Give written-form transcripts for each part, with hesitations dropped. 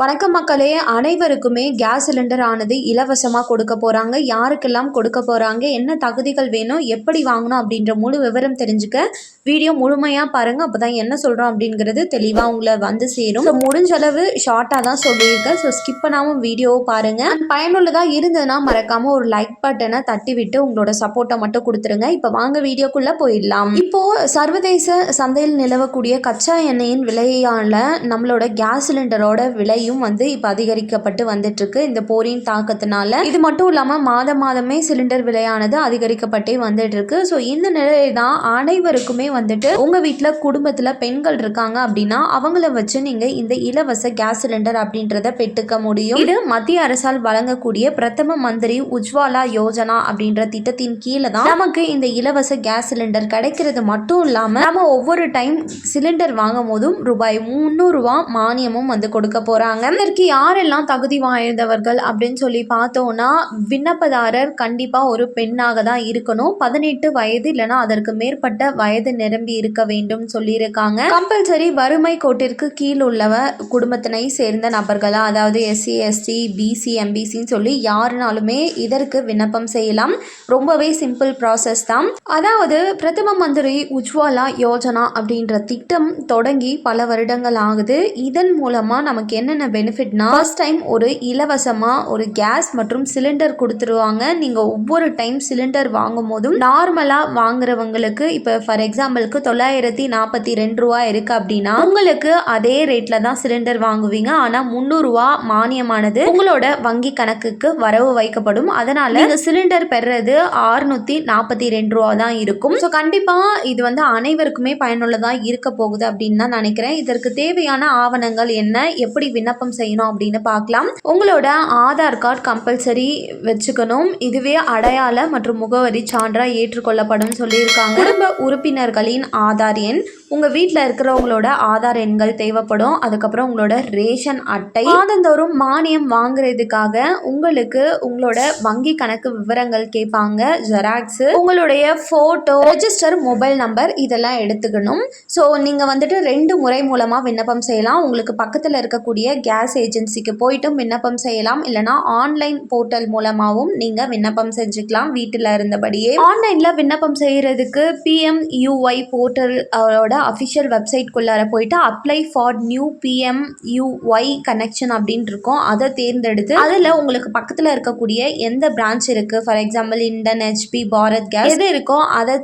வணக்கம் மக்களே, அனைவருக்குமே கேஸ் சிலிண்டர் ஆனது இலவசமாக கொடுக்க போகிறாங்க. யாருக்கெல்லாம் கொடுக்க போகிறாங்க, என்ன தகுதிகள் வேணும், எப்படி வாங்கணும் அப்படின்ற முழு விவரம் தெரிஞ்சுக்க வீடியோ முழுமையாக பாருங்கள். அப்போ தான் என்ன சொல்கிறோம் அப்படிங்கிறது தெளிவாக உங்களை வந்து சேரும். ஸோ முடிஞ்ச அளவு ஷார்ட்டாக தான் சொல்லியிருக்கேன். ஸோ ஸ்கிப் பண்ணாமல் வீடியோவை பாருங்கள். பயனுள்ளதாக இருந்ததுன்னா மறக்காமல் ஒரு லைக் பட்டனை தட்டி விட்டு உங்களோட சப்போர்ட்டை மட்டும் கொடுத்துருங்க. இப்போ வாங்க வீடியோக்குள்ளே போயிடலாம். இப்போது சர்வதேச சந்தையில் நிலவக்கூடிய கச்சா எண்ணெயின் விலையால் நம்மளோட கேஸ் சிலிண்டரோட விலை வந்து இப்போ அதிகரிக்கப்பட்டு வந்துட்டு இருக்கு. இந்த போரின் தாக்கத்தினால இது மட்டும் இல்லாம மாதமே சிலிண்டர் விலையானது அதிகரிக்கப்பட்டே வந்துட்டு இருக்கு. ஸோ இந்த நிலையை தான் அனைவருக்குமே வந்துட்டு உங்க வீட்டுல குடும்பத்துல பெண்கள் இருக்காங்க அப்படின்னா அவங்கள வச்சு நீங்க இந்த இலவச கேஸ் சிலிண்டர் அப்படின்றத பெற்றுக்க முடியும். இது மத்திய அரசால் வழங்கக்கூடிய பிரதம மந்திரி உஜ்வாலா யோஜனா அப்படின்ற திட்டத்தின் கீழே தான் நமக்கு இந்த இலவச கேஸ் சிலிண்டர் கிடைக்கிறது மட்டும் இல்லாம நம்ம ஒவ்வொரு டைம் சிலிண்டர் வாங்கும் போதும் ரூபாய் 300 மானியமும் வந்து கொடுக்க போறாங்க. இதற்கு யாரெல்லாம் தகுதி வாய்ந்தவர்கள் அப்படின்னு சொல்லி பார்த்தோம்னா, விண்ணப்பதாரர் கண்டிப்பா ஒரு பெண்ணாக தான் இருக்கணும். 18 வயது இல்லைன்னா அதற்கு மேற்பட்ட வயது நிரம்பி இருக்க வேண்டும் சொல்லியிருக்காங்க. கம்பல்சரி வறுமை கோட்டிற்கு கீழ் உள்ளவ குடும்பத்தினை சேர்ந்த நபர்களா, அதாவது SC ST BC MBCன்னு சொல்லி யாருனாலுமே இதற்கு விண்ணப்பம் செய்யலாம். ரொம்பவே சிம்பிள் ப்ராசஸ் தான். அதாவது பிரதம மந்திரி உஜ்வாலா யோஜனா அப்படின்ற திட்டம் தொடங்கி பல வருடங்கள் ஆகுது. இதன் மூலமா நமக்கு என்னென்ன பெனிஃபிட்னா, ஃபர்ஸ்ட் டைம் ஒரு இலவசமாக ஒரு கேஸ் மற்றும் சிலிண்டர் கொடுத்துருவாங்க. நீங்கள் ஒவ்வொரு டைம் சிலிண்டர் வாங்கும் போதும் நார்மலாக வாங்குறவங்களுக்கு இப்போ ஃபார் எக்ஸாம்பிளுக்கு 942 ரூபா இருக்குது அப்படின்னா உங்களுக்கு அதே ரேட்டில் தான் சிலிண்டர் வாங்குவீங்க. ஆனால் 300 ரூபா மானியமானது உங்களோட வங்கி கணக்குக்கு வரவு வைக்கப்படும். அதனால் நீங்கள் சிலிண்டர் பெறுறது 642 ரூபா தான் இருக்கும். ஸோ கண்டிப்பாக இது வந்து அனைவருக்குமே பயனுள்ளதாக இருக்க போகுது அப்படின்னு தான் நினைக்கிறேன். இதற்கு தேவையான ஆவணங்கள் என்ன, எப்படி விண்ணப்பம் செய்யணும் அப்படின்னு பார்க்கலாம். உங்களோட ஆதார் கார்டு கம்பல்சரி வச்சுக்கணும். இதுவே அடையாள மற்றும் முகவரி சான்றா ஏற்றுக்கொள்ளப்படும் சொல்லியிருக்காங்க. குடும்ப உறுப்பினர்களின் ஆதார் எண், உங்க வீட்டில் இருக்கிறவங்களோட ஆதார் எண்கள் தேவைப்படும். அதுக்கப்புறம் உங்களோட ரேஷன் அட்டை, மாதந்தோறும் மானியம் வாங்குறதுக்காக உங்களுக்கு உங்களோட வங்கி கணக்கு விவரங்கள் கேட்பாங்க, ஜெராக்ஸ், உங்களுடைய போட்டோ, ரெஜிஸ்டர் மொபைல் நம்பர் இதெல்லாம் எடுத்துக்கணும். ஸோ நீங்கள் வந்துட்டு 2 முறை மூலமாக விண்ணப்பம் செய்யலாம். உங்களுக்கு பக்கத்தில் இருக்கக்கூடிய கேஸ் ஏஜென்சிக்கு போய்ட்டும் விண்ணப்பம் செய்யலாம். இல்லைனா ஆன்லைன் போர்ட்டல் மூலமாகவும் நீங்கள் விண்ணப்பம் செஞ்சுக்கலாம் வீட்டில் இருந்தபடியே. ஆன்லைனில் விண்ணப்பம் செய்கிறதுக்கு PMUY போர்ட்டல் அவரோட அஃபிஷியல் வெப்சைட்குள்ளார போயிட்டு apply for new PMUY connection அப்படின்னு இருக்கும். அதை தேர்ந்தெடுத்து அதில் உங்களுக்கு பக்கத்தில் இருக்கக்கூடிய எந்த பிரான்ச் இருக்குது, for example Indane, HP, Bharat gas எது இருக்கோ அதை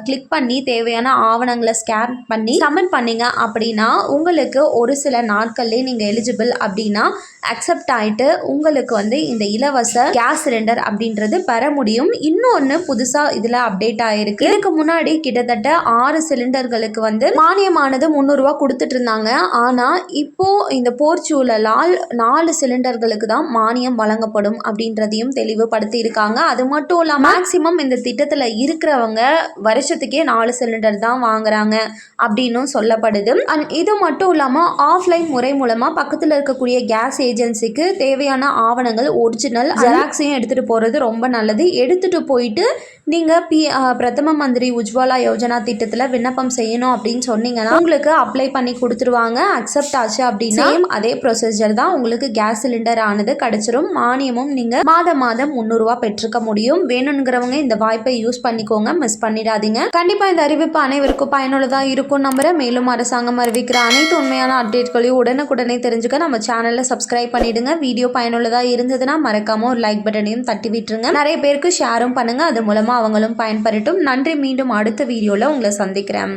கிளிக் பண்ணி தேவையான ஆவணங்களை ஸ்கேன் பண்ணி சப்மிட் பண்ணீங்க அப்படின்னா உங்களுக்கு ஒரு சில நாட்கள்லேயே நீங்கள் எலிஜிபிள் அப்படின்னா அக்செப்ட் ஆகிட்டு உங்களுக்கு வந்து இந்த இலவச கேஸ் சிலிண்டர் அப்படின்றது பெற முடியும். இன்னொன்று புதுசாக இதில் அப்டேட் ஆகிருக்கு. இதுக்கு முன்னாடி கிட்டத்தட்ட 6 சிலிண்டர்களுக்கு வந்து மானியமானது 300 ரூபா கொடுத்துட்டு இருந்தாங்க. ஆனால் இப்போ இந்த போர் சூழலால் 4 சிலிண்டர்களுக்கு தான் மானியம் வழங்கப்படும் அப்படின்றதையும் தெளிவுபடுத்தி இருக்காங்க. அது மட்டும் இல்லாமல் மேக்சிமம் இந்த திட்டத்தில் இருக்கிறவங்க வருஷத்துக்கே 4 சிலிண்டர் தான் வாங்குறாங்க அப்படின்னும் சொல்லப்படுது. அண்ட் இது மட்டும் இல்லாமல் ஆஃப்லைன் முறை மூலமாக பக்கத்தில் இருக்கக்கூடிய கேஸ் ஏஜென்சிக்கு தேவையான ஆவணங்கள் ஒரிஜினல் ஜெராக்ஸையும் எடுத்துகிட்டு போகிறது ரொம்ப நல்லது. எடுத்துகிட்டு போயிட்டு நீங்கள் பிரதம மந்திரி உஜ்வாலா யோஜனா திட்டத்தில் விண்ணப்பம் செய்யணும் அப்படின்னு சொன்னீங்கன்னா உங்களுக்கு அப்ளை பண்ணி கொடுத்துருவாங்க. அக்செப்ட் ஆச்சு அப்படின்னா அதே ப்ரொசீஜர் தான், உங்களுக்கு கேஸ் சிலிண்டர் ஆனது கிடைச்சிரும். மானியமும் நீங்கள் மாதம் 300 ரூபா பெற்றுக்க முடியும். வேணுங்கிறவங்க இந்த வாய்ப்பை யூஸ் பண்ணிக்கோங்க, மிஸ் பண்ணிடாதீங்க. கண்டிப்பாக இந்த அறிவிப்பு அனைவருக்கும் பயனுள்ளதாக இருக்கும் நம்புறேன். மேலும் அரசாங்கம் அறிவிக்கிற அனைத்து உண்மையான அப்டேட்களையும் உடனுக்குடனே தெரிஞ்சுக்க நம்ம சேனலில் சப்ஸ்கிரைப் பண்ணிடுங்க. வீடியோ பயனுள்ளதாக இருந்ததுன்னா மறக்காம ஒரு லைக் பட்டனையும் தட்டி விட்டுருங்க. நிறைய பேருக்கு ஷேரும் பண்ணுங்க, அது மூலமா அவங்களும் பயன்பெறட்டும். நன்றி. மீண்டும் அடுத்த வீடியோவில் உங்களை சந்திக்கிறேன்.